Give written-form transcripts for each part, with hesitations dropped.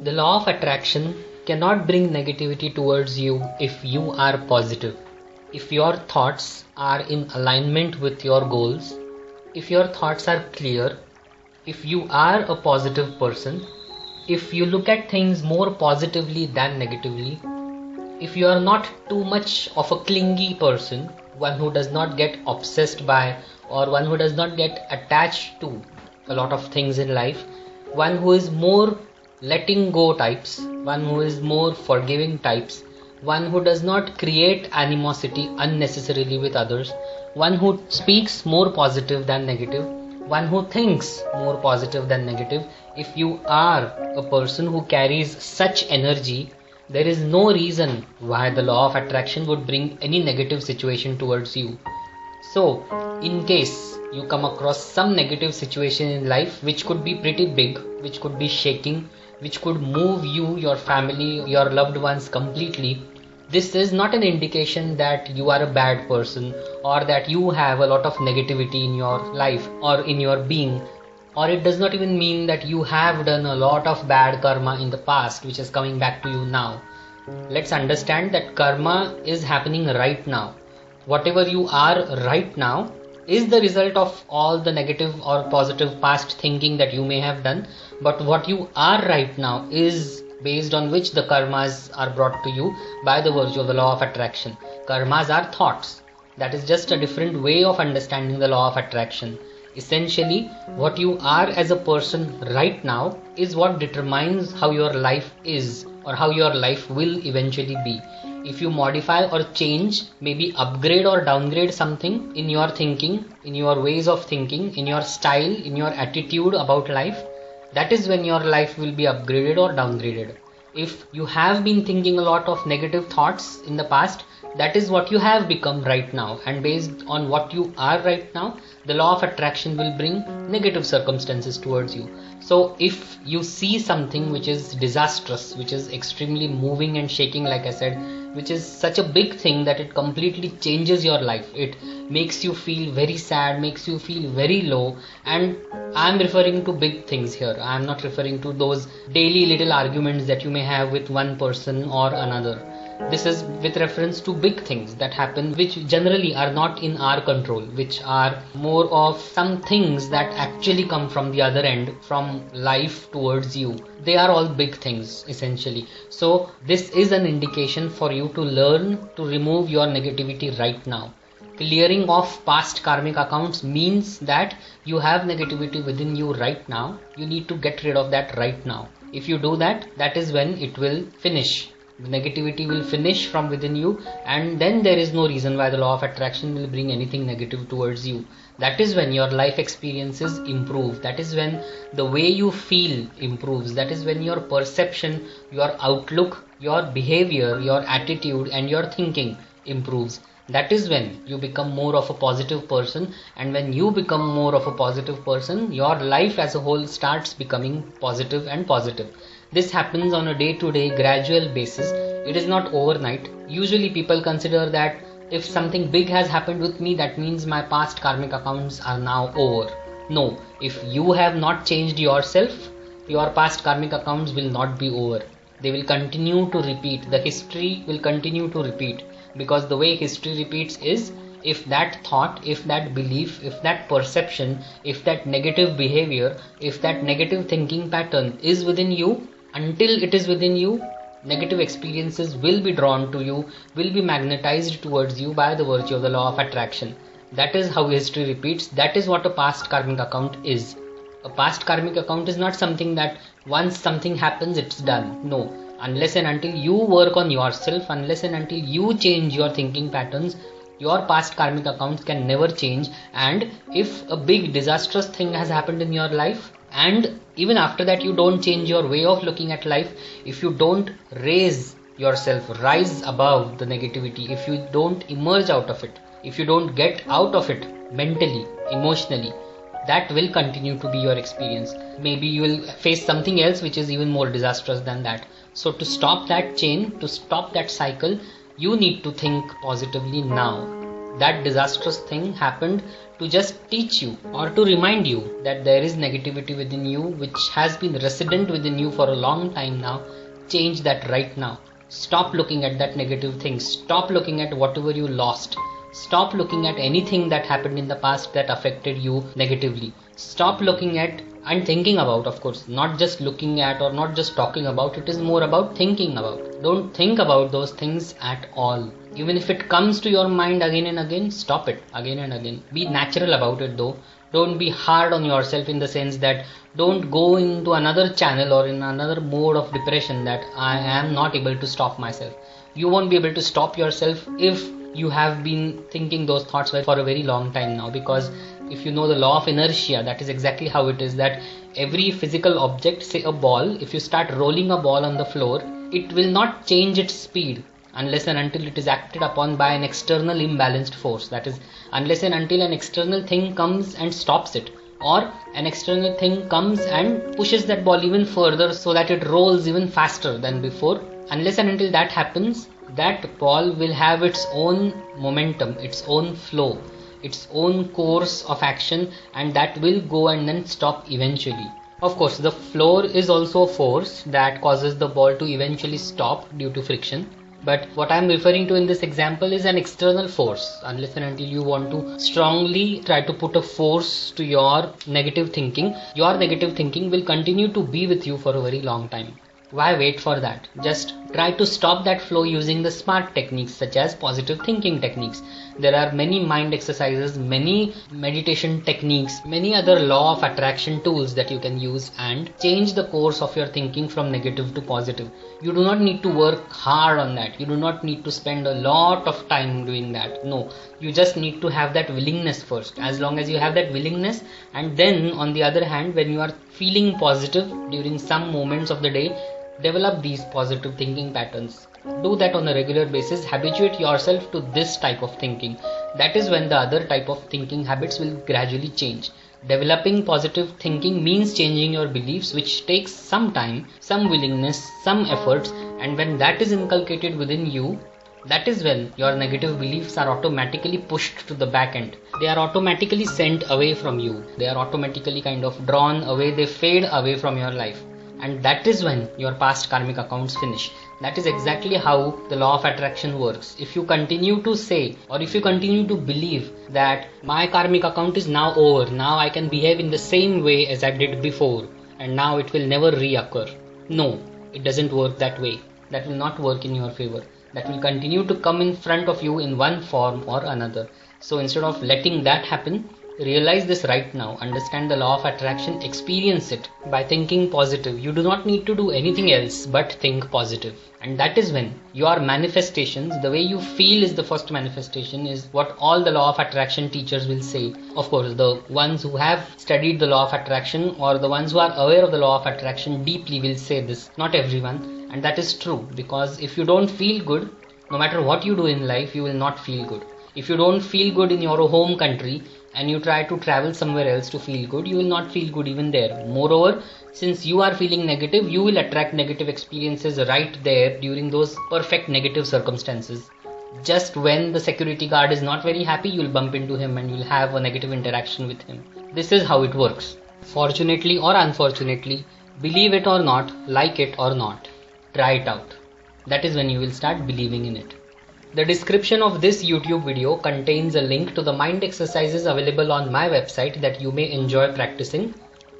The law of attraction cannot bring negativity towards you if you are positive. If your thoughts are in alignment with your goals, if your thoughts are clear, if you are a positive person, if you look at things more positively than negatively, if you are not too much of a clingy person, one who does not get obsessed by or one who does not get attached to a lot of things in life, one who is more letting go types, one who is more forgiving types, one who does not create animosity unnecessarily with others, one who speaks more positive than negative, one who thinks more positive than negative. If you are a person who carries such energy, there is no reason why the law of attraction would bring any negative situation towards you. So, in case you come across some negative situation in life which could be pretty big, which could be shaking, which could move you, your family, your loved ones completely, this is not an indication that you are a bad person or that you have a lot of negativity in your life or in your being, or it does not even mean that you have done a lot of bad karma in the past which is coming back to you now. Let's understand that karma is happening right now. Whatever you are right now is the result of all the negative or positive past thinking that you may have done, but what you are right now is based on which the karmas are brought to you by the virtue of the law of attraction. Karmas are thoughts. That is just a different way of understanding the law of attraction. Essentially, what you are as a person right now is what determines how your life is or how your life will eventually be. If you modify or change, maybe upgrade or downgrade something in your thinking, in your ways of thinking, in your style, in your attitude about life, that is when your life will be upgraded or downgraded. If you have been thinking a lot of negative thoughts in the past, that is what you have become right now, and based on what you are right now, the law of attraction will bring negative circumstances towards you. So if you see something which is disastrous, which is extremely moving and shaking, like I said, which is such a big thing that it completely changes your life, it makes you feel very sad, makes you feel very low, and I'm referring to big things here. I'm not referring to those daily little arguments that you may have with one person or another. This is with reference to big things that happen which generally are not in our control, which are more of some things that actually come from the other end, from life towards you. They are all big things essentially. So this is an indication for you to learn to remove your negativity right now. Clearing off past karmic accounts means that you have negativity within you right now. You need to get rid of that right now. If you do that, that is when it will finish. The negativity will finish from within you, and then there is no reason why the law of attraction will bring anything negative towards you. That is when your life experiences improve. That is when the way you feel improves. That is when your perception, your outlook, your behavior, your attitude and your thinking improves. That is when you become more of a positive person, and when you become more of a positive person, your life as a whole starts becoming positive and positive. This happens on a day-to-day gradual basis. It is not overnight. Usually people consider that if something big has happened with me, that means my past karmic accounts are now over. No, if you have not changed yourself, your past karmic accounts will not be over. They will continue to repeat. The history will continue to repeat, because the way history repeats is, if that thought, if that belief, if that perception, if that negative behavior, if that negative thinking pattern is within you, until it is within you, negative experiences will be drawn to you, will be magnetized towards you by the virtue of the law of attraction. That is how history repeats. That is what a past karmic account is. A past karmic account is not something that once something happens, it's done. No. Unless and until you work on yourself, unless and until you change your thinking patterns, your past karmic accounts can never change. And if a big disastrous thing has happened in your life, and even after that you don't change your way of looking at life, if you don't raise yourself, rise above the negativity, if you don't emerge out of it, if you don't get out of it mentally, emotionally, that will continue to be your experience. Maybe you will face something else which is even more disastrous than that. So to stop that chain, to stop that cycle, you need to think positively now. That disastrous thing happened to just teach you or to remind you that there is negativity within you which has been resident within you for a long time now. Change that right now. Stop looking at that negative thing. Stop looking at whatever you lost. Stop looking at anything that happened in the past that affected you negatively. Stop looking at and thinking about, of course, not just looking at or not just talking about. It is more about thinking about. Don't think about those things at all. Even if it comes to your mind again and again, stop it again and again. Be natural about it though. Don't be hard on yourself in the sense that don't go into another channel or in another mode of depression that I am not able to stop myself. You won't be able to stop yourself if you have been thinking those thoughts for a very long time now, because if you know the law of inertia, that is exactly how it is, that every physical object, say a ball, if you start rolling a ball on the floor, it will not change its speed unless and until it is acted upon by an external imbalanced force. That is, unless and until an external thing comes and stops it, or an external thing comes and pushes that ball even further so that it rolls even faster than before. Unless and until that happens, that ball will have its own momentum, its own flow, its own course of action, and that will go and then stop eventually. Of course, the floor is also a force that causes the ball to eventually stop due to friction. But what I am referring to in this example is an external force. Unless and until you want to strongly try to put a force to your negative thinking will continue to be with you for a very long time. Why wait for that? Just try to stop that flow using the smart techniques such as positive thinking techniques. There are many mind exercises, many meditation techniques, many other law of attraction tools that you can use and change the course of your thinking from negative to positive. You do not need to work hard on that. You do not need to spend a lot of time doing that. No, you just need to have that willingness first. As long as you have that willingness, and then on the other hand, when you are feeling positive during some moments of the day, develop these positive thinking patterns. Do that on a regular basis. Habituate yourself to this type of thinking. That is when the other type of thinking habits will gradually change. Developing positive thinking means changing your beliefs, which takes some time, some willingness, some efforts, and when that is inculcated within you, that is when your negative beliefs are automatically pushed to the back end. They are automatically sent away from you. They are automatically kind of drawn away. They fade away from your life. And that is when your past karmic accounts finish. That is exactly how the law of attraction works. If you continue to say, or if you continue to believe that my karmic account is now over, now I can behave in the same way as I did before, and now it will never reoccur. No, it doesn't work that way. That will not work in your favor. That will continue to come in front of you in one form or another. So instead of letting that happen, realize this right now. Understand the law of attraction. Experience it by thinking positive. You do not need to do anything else but think positive. And that is when your manifestations, the way you feel is the first manifestation, is what all the law of attraction teachers will say. Of course, the ones who have studied the law of attraction or the ones who are aware of the law of attraction deeply will say this. Not everyone. And that is true, because if you don't feel good, no matter what you do in life, you will not feel good. If you don't feel good in your home country and you try to travel somewhere else to feel good, you will not feel good even there. Moreover, since you are feeling negative, you will attract negative experiences right there during those perfect negative circumstances. Just when the security guard is not very happy, you will bump into him and you will have a negative interaction with him. This is how it works. Fortunately or unfortunately, believe it or not, like it or not, try it out. That is when you will start believing in it. The description of this YouTube video contains a link to the mind exercises available on my website that you may enjoy practicing.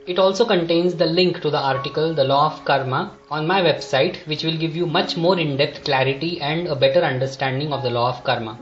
It also contains the link to the article The Law of Karma on my website, which will give you much more in-depth clarity and a better understanding of the law of karma.